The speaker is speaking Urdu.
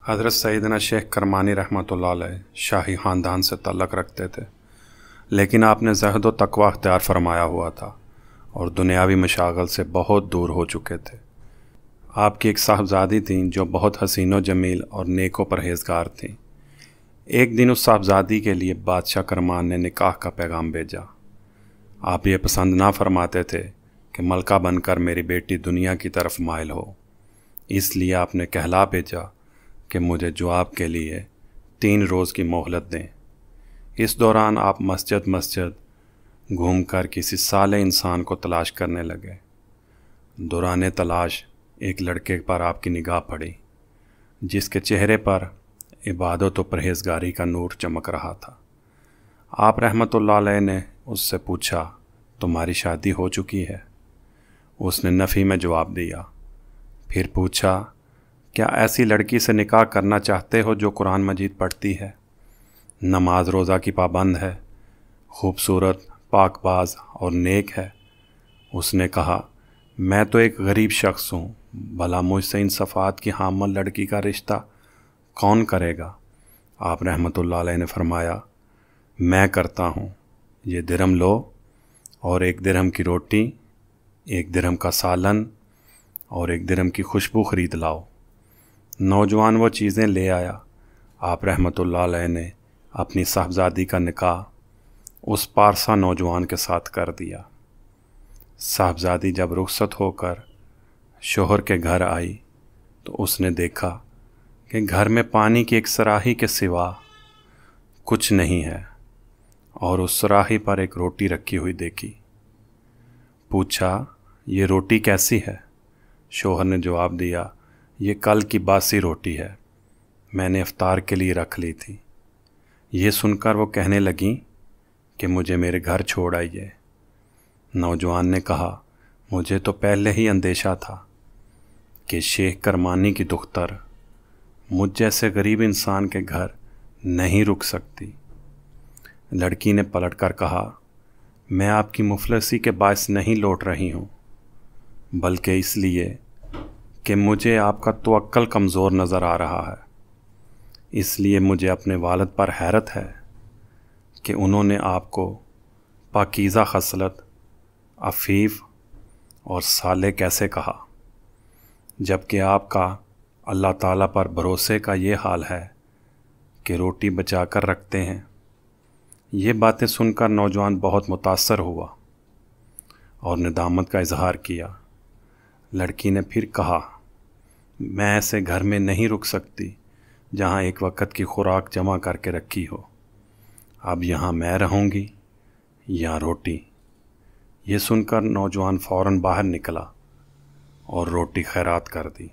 حضرت سیدنا شیخ کرمانی رحمۃ اللہ علیہ شاہی خاندان سے تعلق رکھتے تھے، لیکن آپ نے زہد و تقوی اختیار فرمایا ہوا تھا اور دنیاوی مشاغل سے بہت دور ہو چکے تھے۔ آپ کی ایک صاحبزادی تھیں جو بہت حسین و جمیل اور نیک و پرہیزگار تھیں۔ ایک دن اس صاحبزادی کے لیے بادشاہ کرمان نے نکاح کا پیغام بھیجا۔ آپ یہ پسند نہ فرماتے تھے کہ ملکہ بن کر میری بیٹی دنیا کی طرف مائل ہو، اس لیے آپ نے کہلا بھیجا کہ مجھے جواب کے لیے 3 روز کی مہلت دیں۔ اس دوران آپ مسجد گھوم کر کسی صالح انسان کو تلاش کرنے لگے۔ دوران تلاش ایک لڑکے پر آپ کی نگاہ پڑی جس کے چہرے پر عبادت و پرہیزگاری کا نور چمک رہا تھا۔ آپ رحمۃ اللہ علیہ نے اس سے پوچھا، تمہاری شادی ہو چکی ہے؟ اس نے نفی میں جواب دیا۔ پھر پوچھا، کیا ایسی لڑکی سے نکاح کرنا چاہتے ہو جو قرآن مجید پڑھتی ہے، نماز روزہ کی پابند ہے، خوبصورت، پاک باز اور نیک ہے؟ اس نے کہا، میں تو ایک غریب شخص ہوں، بھلا مجھ سے ان صفات کی حامل لڑکی کا رشتہ کون کرے گا؟ آپ رحمۃ اللہ علیہ نے فرمایا، میں کرتا ہوں، یہ درہم لو اور 1 درہم کی روٹی، 1 درہم کا سالن اور 1 درہم کی خوشبو خرید لاؤ۔ نوجوان وہ چیزیں لے آیا۔ آپ رحمۃ اللہ علیہ نے اپنی صاحبزادی کا نکاح اس پارسا نوجوان کے ساتھ کر دیا۔ صاحبزادی جب رخصت ہو کر شوہر کے گھر آئی تو اس نے دیکھا کہ گھر میں پانی کی ایک صراحی کے سوا کچھ نہیں ہے، اور اس صراحی پر ایک روٹی رکھی ہوئی دیکھی۔ پوچھا، یہ روٹی کیسی ہے؟ شوہر نے جواب دیا، یہ کل کی باسی روٹی ہے، میں نے افطار کے لیے رکھ لی تھی۔ یہ سن کر وہ کہنے لگیں کہ مجھے میرے گھر چھوڑ آئیے۔ نوجوان نے کہا، مجھے تو پہلے ہی اندیشہ تھا کہ شیخ کرمانی کی دختر مجھ جیسے غریب انسان کے گھر نہیں رک سکتی۔ لڑکی نے پلٹ کر کہا، میں آپ کی مفلسی کے باعث نہیں لوٹ رہی ہوں، بلکہ اس لیے کہ مجھے آپ کا توکل کمزور نظر آ رہا ہے۔ اس لیے مجھے اپنے والد پر حیرت ہے کہ انہوں نے آپ کو پاکیزہ خصلت، عفیف اور صالح کیسے کہا، جبکہ آپ کا اللہ تعالیٰ پر بھروسے کا یہ حال ہے کہ روٹی بچا کر رکھتے ہیں۔ یہ باتیں سن کر نوجوان بہت متاثر ہوا اور ندامت کا اظہار کیا۔ لڑکی نے پھر کہا، میں ایسے گھر میں نہیں رک سکتی جہاں ایک وقت کی خوراک جمع کر کے رکھی ہو۔ اب یہاں میں رہوں گی یا روٹی؟ یہ سن کر نوجوان فوراً باہر نکلا اور روٹی خیرات کر دی۔